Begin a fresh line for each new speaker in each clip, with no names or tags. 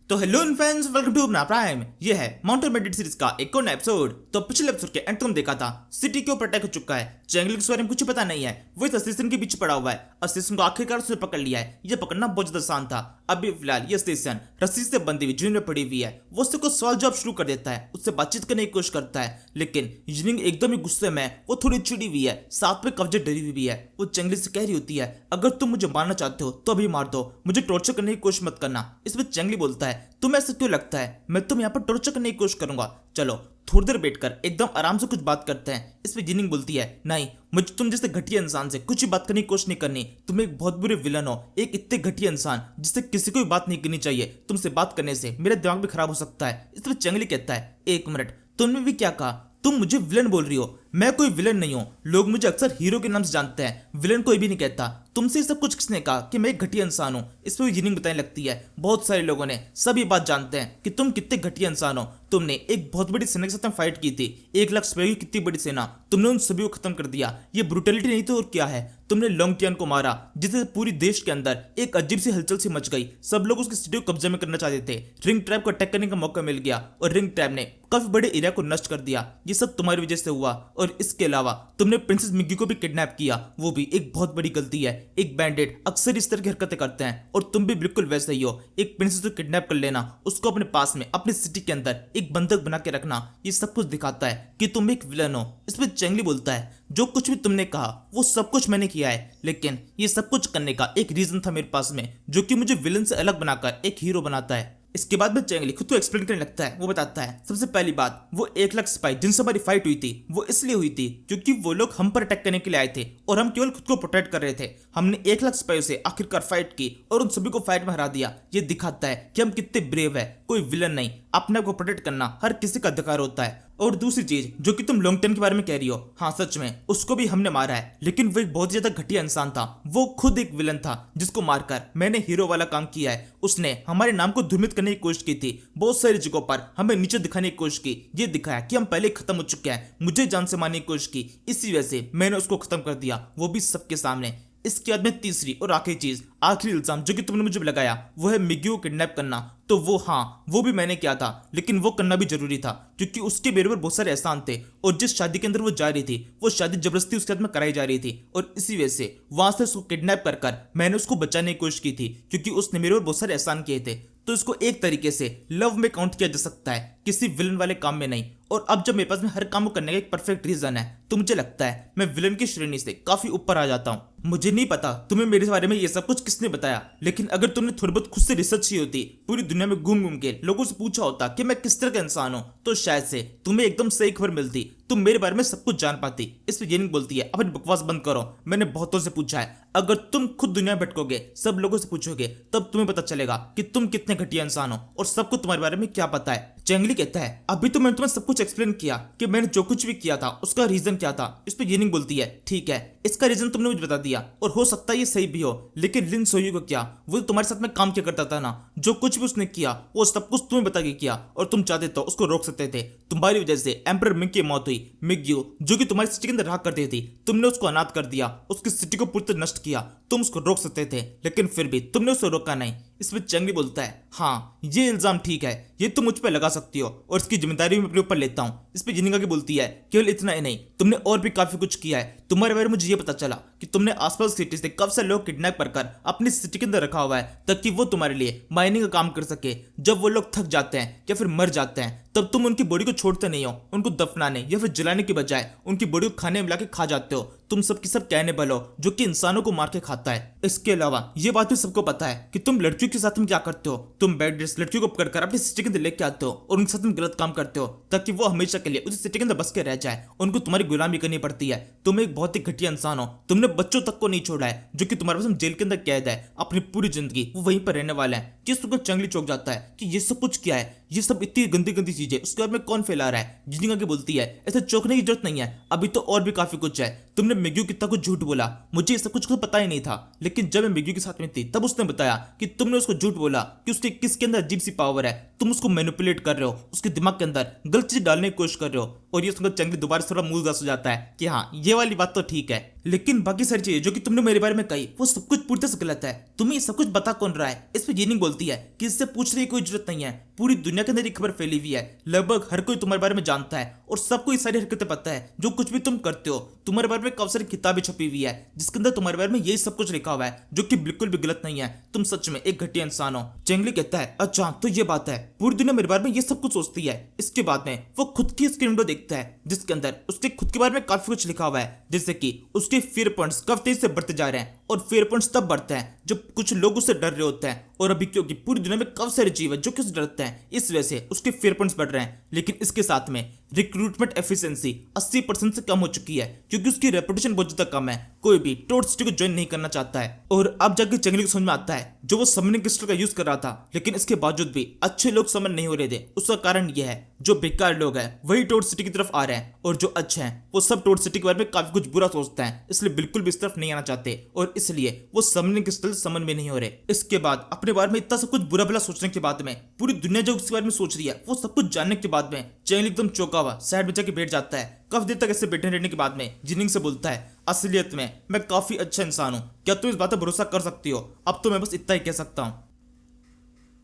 तो hello friends, welcome to अपना prime. ये है माउंटेन मेडिट सीरीज का एक और एपिसोड। तो पिछले एपिसोड के एंड तुम देखा था सिटी के ऊपर अटैक हो चुका है। चैंगलिंग के बारे में कुछ पता नहीं है, वो इस स्टेशन के पीछे पड़ा हुआ है। स्टेशन को आखिरकार उसने पकड़ लिया है। ये पकड़ना बहुत ज्यादा आसान था। अभी फिलहाल ये स्टेशन रस्सी से बंधी हुई जमीन में पड़ी हुई है। वो उससे कुछ सवाल जवाब शुरू कर देता है, उससे बातचीत करने की कोशिश करता है, लेकिन जिनिंग एकदम ही गुस्से में, वो थोड़ी चिड़ी हुई है, साथ में कब्जे डरी हुई भी है। वो चैंगलिंग से कह रही होती है, अगर तुम मुझे मारना चाहते हो तो अभी मार दो, मुझे टॉर्चर करने की कोशिश मत करना। इसमें चैंगली बोलता है, तुम्हें ऐसा क्यों लगता है मैं तुम यहाँ पर टॉर्चर करने की कोशिश करूंगा? चलो थोड़ी देर बैठकर एकदम आराम से कुछ बात करते हैं। इसमें जिनिंग बोलती है, नहीं, मुझे तुम जैसे घटिया इंसान से कुछ भी बात करने की कोशिश नहीं करनी। तुम एक बहुत बुरे विलन हो, एक इतने घटिया इंसान जिससे किसी को भी बात नहीं करनी चाहिए। तुमसे बात करने से मेरा दिमाग भी खराब हो सकता है। इसमें चैंगली कहता है, एक मिनट, तुमने भी क्या कहा? तुम मुझे विलन बोल रही हो? मैं कोई विलन नहीं हूं। लोग मुझे अक्सर हीरो के नाम से जानते हैं, विलन कोई भी नहीं कहता। तुमसे सब कुछ किसने कहा कि मैं एक घटिया इंसान हूं? इस पर भी जिनिंग बताने लगती है, बहुत सारे लोगों ने सभी बात जानते हैं कि तुम कितने घटिया इंसान हो। तुमने एक बहुत बड़ी सेना के साथ फाइट की थी, 1 लाख सिपाहियों की कितनी बड़ी सेना, तुमने उन सभी को खत्म कर दिया। ये ब्रुटलिटी नहीं तो और क्या है? तुमने लोंगटियान को मारा, जिससे पूरी देश के अंदर एक अजीब सी हलचल सी मच गई। सब लोग उसकी सिटी को कब्जे में करना चाहते थे। रिंग ट्राइब को अटैक करने का मौका मिल गया और रिंग ट्राइब ने काफी बड़े एरिया को नष्ट कर दिया। ये सब तुम्हारी वजह से हुआ। और इसके अलावा तुमने प्रिंसेस मिग्गी को भी किडनैप किया, वो भी एक बहुत बड़ी गलती है। एक बैंडेड अक्सर इस तरह की हरकतें करते हैं और तुम भी बिल्कुल वैसे ही हो। एक प्रिंसेस को किडनैप कर लेना, उसको अपने पास में अपनी सिटी के अंदर एक बंधक बना के रखना, ये सब कुछ दिखाता है कि तुम एक विलन हो। इसमें चैंगली बोलता है, जो कुछ भी तुमने कहा वो सब कुछ मैंने किया है, लेकिन ये सब कुछ करने का एक रीजन था मेरे पास में, जो कि मुझे विलन से अलग बनाकर एक हीरो बनाता है। इसके बाद में चैंगली खुद को एक्सप्लेन करने लगता है। वो बताता है, सबसे पहली बात, वो 1 लाख सिपाही जिनसे हमारी फाइट हुई थी वो इसलिए हुई थी क्योंकि वो लोग हम पर अटैक करने के लिए आए थे और हम केवल खुद को प्रोटेक्ट कर रहे थे। हमने 1 लाख सिपाहियों से आखिरकार फाइट की और उन सभी को फाइट में हरा दिया। ये दिखाता है कि हम कितने ब्रेव है। कोई विलन नहीं, अपने आप को प्रोटेक्ट करना हर किसी का अधिकार होता है। और दूसरी चीज जो कि तुम लोंगटन के बारे में कह रही हो, हाँ सच में उसको भी हमने मारा है, लेकिन वो एक बहुत ज्यादा घटिया इंसान था। वो खुद एक विलन था जिसको मारकर मैंने हीरो वाला काम किया है। उसने हमारे नाम को धूमित करने की कोशिश की थी, बहुत सारी जगहों पर हमें नीचे दिखाने की कोशिश की। ये दिखाया कि हम पहले खत्म हो चुके हैं, मुझे जान से मारने की कोशिश की, इसी वजह से मैंने उसको खत्म कर दिया, वो भी सबके सामने। इसके बाद में तीसरी और आखिरी चीज, आखिरी इल्जाम जो कि तुमने मुझे लगाया, वो है मिग्गी को किडनैप करना। तो वो, हाँ, वो भी मैंने किया था, लेकिन वो करना भी जरूरी था क्योंकि उसके मेरे पर बहुत सारे एहसान थे। और जिस शादी के अंदर वो जा रही थी, वो शादी जबरदस्ती उसके साथ में कराई जा रही थी और इसी वजह से वहां से उसको किडनैप कर मैंने उसको बचाने की कोशिश की थी, क्योंकि उसने मेरे पर बहुत सारे एहसान किए थे। तो इसको एक तरीके से लव में काउंट किया जा सकता है, किसी विलन वाले काम में नहीं। और अब जब मेरे पास में हर काम को करने का एक परफेक्ट रीजन है, तो मुझे लगता है मैं विलन की श्रेणी से काफी ऊपर आ जाता हूँ। मुझे नहीं पता तुम्हें मेरे बारे में ये सब कुछ किसने बताया, लेकिन अगर तुमने थोड़ी बहुत खुद से रिसर्च की होती, पूरी दुनिया में घूम घूम के लोगों से पूछा होता कि मैं किस तरह का इंसान हूँ, तो शायद से तुम्हें एकदम सही खबर मिलती, तुम मेरे बारे में सब कुछ जान पाती। इस पर जेनिंग बोलती है, अपनी बकवास बंद करो, मैंने बहुतों से पूछा है। अगर तुम खुद दुनिया भटकोगे, सब लोगों से पूछोगे, तब तुम्हें पता चलेगा कि तुम कितने घटिया इंसान हो और सबको तुम्हारे बारे में क्या पता है। चैंगली कहता है, अभी तो मैंने तुम्हें सब कुछ एक्सप्लेन किया कि मैंने जो कुछ भी किया था उसका रीजन क्या था। इस पे जेनिंग बोलती है, ठीक है, इसका रीजन तुमने मुझे बता दिया और हो सकता है ये सही भी हो, लेकिन लिन सोयू को क्या? वो तुम्हारे साथ में काम किया करता था ना, जो कुछ भी उसने किया वो सब कुछ तुम्हें बता के किया और तुम चाहते तो उसको रोक सकते थे। तुम्हारी वजह से एम्परर मिंग की मौत हुई। मिग्यू जो कि तुम्हारी सिटी के अंदर रहा करती थी, तुमने उसको अनाथ कर दिया, उसकी सिटी को पूरी तरह नष्ट किया। तुम उसको रोक सकते थे, लेकिन फिर भी तुमने उसे रोका नहीं। इसमें चैंगली बोलता है, हाँ ये इल्जाम ठीक है, ये तुम मुझ पर लगा सकती हो और इसकी जिम्मेदारी मैं अपने ऊपर लेता हूँ। इस पे जिनिंग आगे बोलती है, केवल इतना ही नहीं, तुमने और भी काफी कुछ किया है। तुम्हारे बारे में मुझे ये पता चला कि तुमने आसपास सिटी से कब से लोग किडनैप कर अपनी सिटी के अंदर रखा हुआ है, ताकि वो तुम्हारे लिए माइनिंग का काम कर सके। जब वो लोग थक जाते हैं या फिर मर जाते हैं, तब तुम उनकी बॉडी को छोड़ते नहीं हो, उनको दफनाने या फिर जलाने के बजाय उनकी बॉडी को खाने में मिला के खा जाते हो। तुम सब की सब कहने वाले हो जो कि इंसानों को मार के खाता है। इसके अलावा ये बात भी सबको पता है कि तुम लड़कियों के साथ में क्या करते हो, तुम बैड ड्रेस लड़कियों को पकड़कर अपनी सिटी के अंदर लेके आते हो और उनके साथ में गलत काम करते हो, ताकि वो हमेशा के लिए उस सिटी के अंदर बस के रह जाए, उनको तुम्हारी गुलामी करनी पड़ती है। तुम एक बहुत ही घटिया इंसान हो, तुमने बच्चों तक को नहीं छोड़ा है जो कि तुम्हारे पास जेल के अंदर कैद है, अपनी पूरी जिंदगी वो वहीं पर रहने वाले हैं। किस को चंगली चौक जाता है कि ये सब कुछ क्या है, ये सब इतनी गंदी गंदी चीजें उसके बाद में कौन फैला रहा है। जिनिंग आगे बोलती है, ऐसे चौंकने की जरूरत नहीं है, अभी तो और भी काफी कुछ है। तुमने मिग्यू कितना कुछ झूठ बोला, मुझे ये सब कुछ तो पता ही नहीं था। लेकिन जब मैं मिग्यू के साथ में थी तब उसने बताया कि तुमने उसको झूठ बोला कि उसके किसके अंदर अजीब सी पावर है, तुम उसको मैनिपुलेट कर रहे हो, उसके दिमाग के अंदर गलत चीज डालने की कोशिश कर रहे हो। और ये सुनकर चंगली दोबारा से थोड़ा मुंह उदास हो जाता है कि हाँ ये वाली बात तो ठीक है, लेकिन बाकी सारी चीजें जो कि तुमने मेरे बारे में कही वो सब कुछ पूरी तरह से गलत है। तुम्हें ये सब कुछ बता कौन रहा है? इस पे जीनिंग बोलती है कि इससे पूछने की कोई जरूरत नहीं है, पूरी दुनिया के अंदर ये खबर फैली हुई है, लगभग हर कोई तुम्हारे बारे में जानता है और सबको ये सारी हरकतें पता है जो कुछ भी तुम करते हो। तुम्हारे बारे में काफी सारी किताबें छपी हुई है जिसके अंदर तुम्हारे बारे में यही सब कुछ लिखा हुआ है, जो कि बिल्कुल भी गलत नहीं है। तुम सच में एक घटिया इंसान हो। चेंगली कहता है अच्छा तो ये बात है, पूरी दुनिया मेरे बारे में ये सब कुछ सोचती है। इसके बाद में वो खुद की स्क्रीन विंडो देखता है जिसके अंदर उसके खुद के बारे में काफी कुछ लिखा हुआ है, जैसे कि उसके फेयर पॉइंट्स कब तेज से बढ़ते जा रहे हैं और फेयर पॉइंट्स तब बढ़ते हैं जब कुछ लोग उससे डर रहे होते हैं। और अभी क्योंकि पूरी दुनिया में काफी सारे जीव है जो कि उससे डरते हैं, इस वजह से उसके फेयर पॉइंट्स बढ़ रहे हैं। लेकिन इसके साथ में रिक्रूटमेंट एफिशिएंसी 80% से कम हो चुकी है क्योंकि उसकी रेपुटेशन बहुत ज्यादा कम है। कोई भी टोड सिटी को ज्वाइन नहीं करना चाहता है। और अब जाके चंगली को समझ में आता है जो वो समनिंग क्रिस्टल का यूज कर रहा था, लेकिन इसके बावजूद भी अच्छे लोग समन नहीं हो रहे थे। उसका कारण यह है जो बेकार लोग हैं वही टोड सिटी की तरफ आ रहे हैं और जो अच्छे हैं वो सब टोड सिटी के बारे में काफी कुछ बुरा सोचते हैं, इसलिए बिल्कुल भी इस तरफ नहीं आना चाहते और इसलिए वो समनिंग क्रिस्टल समन में नहीं हो रहे। इसके बाद अपने बारे में इतना सब कुछ बुरा भला सोचने के बाद में पूरी दुनिया जो उसके बारे में सोच रही है वो सब कुछ जानने के बाद में चेंगली एकदम चौंका हुआ साइड में जाके बैठ जाता है। काफी देर तक ऐसे बैठे रहने के बाद में जिनिंग से बोलता है असलियत में मैं काफी अच्छा इंसान हूँ, क्या तुम इस बात पर भरोसा कर सकती हो? अब तो मैं बस इतना ही कह सकता हूँ।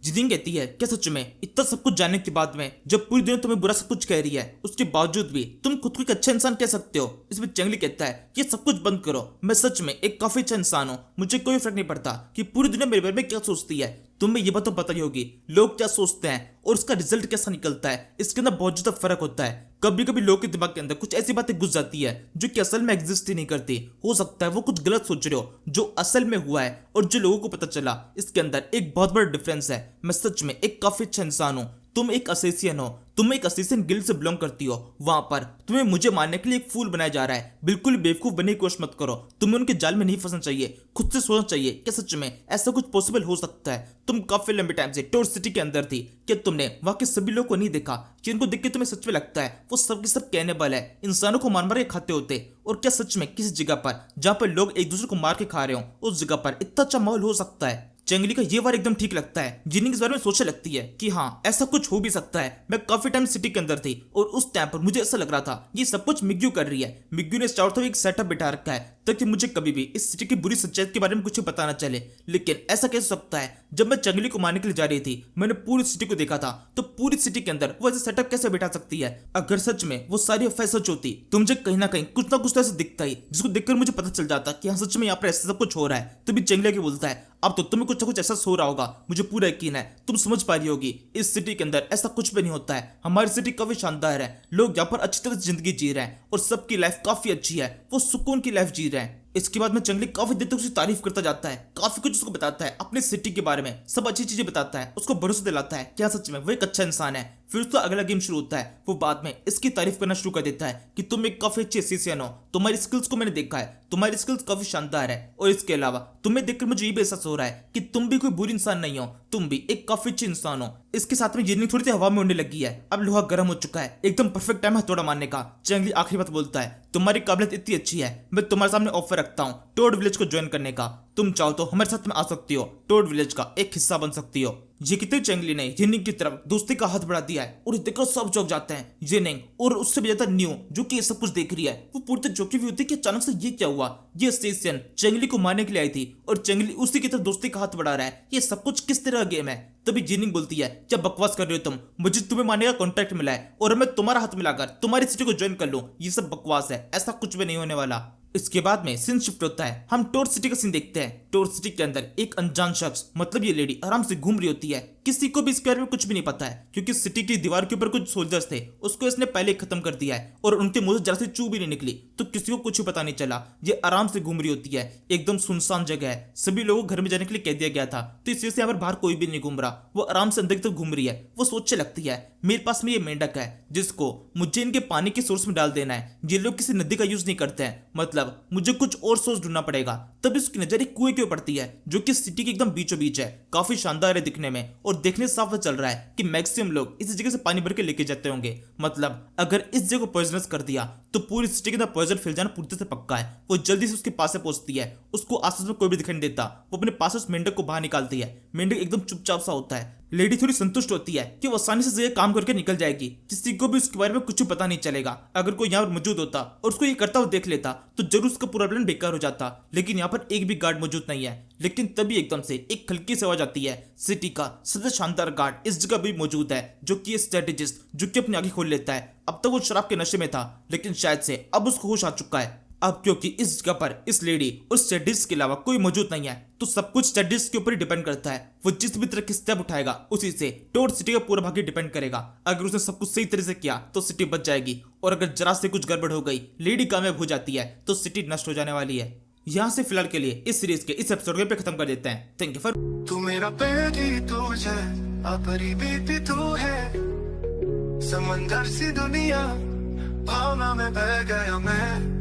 जिनिंग कहती है क्या सच में इतना सब कुछ जानने के बाद में जब पूरी दुनिया तुम्हें बुरा सब कुछ कह रही है उसके बावजूद भी तुम खुद को एक अच्छा इंसान कह सकते हो? इसमें चंगली कहता है ये सब कुछ बंद करो, मैं सच में एक काफी अच्छा इंसान हूँ, मुझे कोई फर्क नहीं पड़ता कि पूरी दुनिया मेरे बारे में क्या सोचती है। तुम्हें ये बात तो पता ही होगी लोग क्या सोचते हैं और उसका रिजल्ट कैसा निकलता है, इसके अंदर बहुत ज्यादा फर्क होता है। कभी कभी लोगों के दिमाग के अंदर कुछ ऐसी बातें घुस जाती है जो कि असल में एग्जिस्ट ही नहीं करती। हो सकता है वो कुछ गलत सोच रहे हो जो असल में हुआ है और जो लोगों को पता चला, इसके अंदर एक बहुत बड़ा डिफरेंस है। मैं सच में एक काफी अच्छा इंसान हूँ, तुम एक असेसियन हो, तुम एक असेसियन गिल्ड से बिलोंग करती हो, वहां पर तुम्हें मुझे मारने के लिए एक फूल बनाया जा रहा है। बिल्कुल बेवकूफ बनने की कोशिश मत करो, तुम्हें उनके जाल में नहीं फंसना चाहिए, खुद से सोचना चाहिए कि सच में ऐसा कुछ पॉसिबल हो सकता है। तुम काफी लंबे टाइम से टोर सिटी के अंदर थी, क्या तुमने वहां के सभी लोगों को नहीं देखा जिनको देख के तुम्हें सच में लगता है वो सब के सब कैनिबल है, इंसानों को मार मार के खाते होते? और क्या सच में किसी जगह पर जहां पर लोग एक दूसरे को मार के खा रहे हो उस जगह पर इतना अच्छा माहौल हो सकता है? चंगली का ये बार एकदम ठीक लगता है। जिनिंग इस बारे में सोचने लगती है कि हाँ ऐसा कुछ हो भी सकता है। मैं काफी टाइम सिटी के अंदर थी और उस टाइम पर मुझे ऐसा लग रहा था ये सब कुछ मिग्यू कर रही है। मिग्यू ने चारों तरफ एक सेटअप बिठा रखा है ताकि मुझे कभी भी इस सिटी की बुरी सच्चाई के बारे में कुछ पता न चले। लेकिन ऐसा कैसे सकता है? जब मैं चंगली को मारने के लिए जा रही थी मैंने पूरी सिटी को देखा था, तो पूरी सिटी के अंदर वो ऐसा सेटअप कैसे बिठा सकती है? अगर सच में वो सारी अफवाह सच होती तो मुझे कहीं ना कहीं कुछ ना कुछ तो ऐसा दिखता ही जिसको देखकर मुझे पता चल जाता कि हाँ सच में यहाँ पर ऐसा सब कुछ हो रहा है। तभी चंगली के बोलता है अब तो तुम्हें कुछ ना कुछ ऐसा हो रहा होगा, मुझे पूरा यकीन है तुम समझ पा रही होगी। इस सिटी के अंदर ऐसा कुछ भी नहीं होता है, हमारी सिटी काफी शानदार है, लोग यहाँ पर अच्छी तरह से जिंदगी जी रहे हैं और सबकी लाइफ काफी अच्छी है, वो सुकून की लाइफ जी रहे हैं। इसके बाद में चंगली काफी देर तक उसकी तारीफ करता जाता है, काफी कुछ उसको बताता है अपने सिटी के बारे में, सब अच्छी चीजें बताता है, उसको भरोसा दिलाता है क्या सच में वो एक अच्छा इंसान है। फिर उसका अगला गेम शुरू होता है, वो बाद में इसकी तारीफ करना शुरू कर देता है कि तुम एक काफी अच्छे एसिसियन हो, तुम्हारी स्किल्स को मैंने देखा है, तुम्हारी स्किल्स काफी शानदार है और इसके अलावा तुम्हें देखकर मुझे ये भी एहसास हो रहा है कि तुम भी कोई बुरी इंसान नहीं हो, तुम भी एक काफी अच्छे इंसान हो। इसके साथ में जिनिंग थोड़ी सी हवा में उड़ने लगी है, अब लोहा गर्म हो चुका है, एकदम परफेक्ट टाइम हथौड़ा मारने का। चंगली आखिरी बात बोलता है तुम्हारी काबिलियत इतनी अच्छी है, मैं तुम्हारे सामने ऑफर रखता हूँ टोड विलेज को ज्वाइन करने का, तुम चाहो तो हमारे साथ में आ सकती हो, टोड विलेज का एक हिस्सा बन सकती हो। ये कितने चंगली ने जिनिंग की तरफ दोस्ती का हाथ बढ़ा दिया है और देखकर सब चौंक जाते हैं। जिनिंग और उससे भी ज्यादा न्यू जो कि ये सब कुछ देख रही है वो पूरी तरह चौंकी हुई होती है कि अचानक से ये क्या हुआ, ये स्टेशन चंगली को मारने के लिए आई थी और चंगली उसी की तरफ दोस्ती का हाथ बढ़ा रहा है, ये सब कुछ किस तरह गेम है? तभी जिनिंग बोलती है क्या बकवास कर रहे हो तुम, मुझे तुम्हें मारने का कॉन्ट्रैक्ट मिला है और मैं तुम्हारा हाथ मिलाकर तुम्हारी सिटी को ज्वाइन कर लूं, ये सब बकवास है, ऐसा कुछ भी नहीं होने वाला। इसके बाद में सीन शिफ्ट होता है, हम टोर सिटी का सीन देखते हैं। टोर सिटी के अंदर एक अनजान शख्स मतलब ये लेडी आराम से घूम रही होती है, किसी को भी इसके बारे में कुछ भी नहीं पता है क्योंकि सिटी की दीवार के ऊपर कुछ सोल्जर्स थे, उसको इसने पहले खत्म कर दिया है और उनके मुंह से जरा सी चू भी नहीं निकली, तो किसी को कुछ भी पता नहीं चला। ये आराम से घूम रही होती है, एकदम सुनसान जगह है, सभी लोगों को घर में जाने के लिए कह दिया गया था, तो इस वजह से यहाँ पर बाहर कोई भी नहीं घूम रहा, वो आराम से अंदर की तरफ घूम रही है। वो सोचने लगती है मेरे पास में ये मेंढक है जिसको मुझे इनके पानी के सोर्स में डाल देना है, ये लोग किसी नदी का यूज नहीं करते हैं, मतलब मुझे कुछ और सोर्स ढूंढना पड़ेगा। तभी उसकी नजर एक कुएं की ओर पड़ती है जो कि सिटी के एकदम बीचों बीच है, काफी शानदार है दिखने में और देखने से साफ चल रहा है कि मैक्सिमम लोग इस जगह से पानी भर के लेके जाते होंगे। मतलब अगर इस जगह को पॉइजनस कर दिया तो पूरी सिटी के अंदर पॉइजन फैल जाना पूरी तरह से पक्का है। वो जल्दी से उसके पास से पहुंचती है, उसको आसपास में कोई भी दिखाई नहीं देता। वो अपने पास उस मेंढक को बाहर निकालती है। मेंढक एकदम चुपचाप सा होता है। लेडी थोड़ी संतुष्ट होती है कि वो आसानी से जगह काम करके निकल जाएगी, किसी को भी उसके बारे में कुछ पता नहीं चलेगा। अगर कोई यहाँ पर मौजूद होता और उसको ये करता हुआ देख लेता तो जरूर उसका पूरा प्लान बेकार हो जाता। लेकिन यहाँ पर एक भी गार्ड मौजूद नहीं है। लेकिन तभी एकदम से एक हल्की सी आवाज आती है। सिटी का सबसे शानदार गार्ड इस जगह भी मौजूद है, जो कि स्ट्रेटेजिस्ट, जो कि अपनी आंखें खोल लेता है। अब तक वो शराब के नशे में था, लेकिन शायद से अब उसको होश आ चुका है। अब क्योंकि इस जगह पर इस लेडी और स्टडीज के अलावा कोई मौजूद नहीं है, तो सब कुछ स्टडीज के ऊपर ही डिपेंड करता है। वो जिस भी तरह की स्टेप उठाएगा उसी से टोड सिटी का पूरा भाग्य डिपेंड करेगा। अगर उसने सब कुछ सही तरह से किया तो सिटी बच जाएगी, और अगर जरा से कुछ गड़बड़ हो गई, लेडी कामयाब हो जाती है, तो सिटी नष्ट हो जाने वाली है। यहाँ से फिलहाल के लिए इस सीरीज के इस एपिसोड पे खत्म कर देते हैं। Thank you for.
तू मेरा बेटी तू है, अपनी बेटी तू है, समंदर सी दुनिया भावना में बह गया मैं।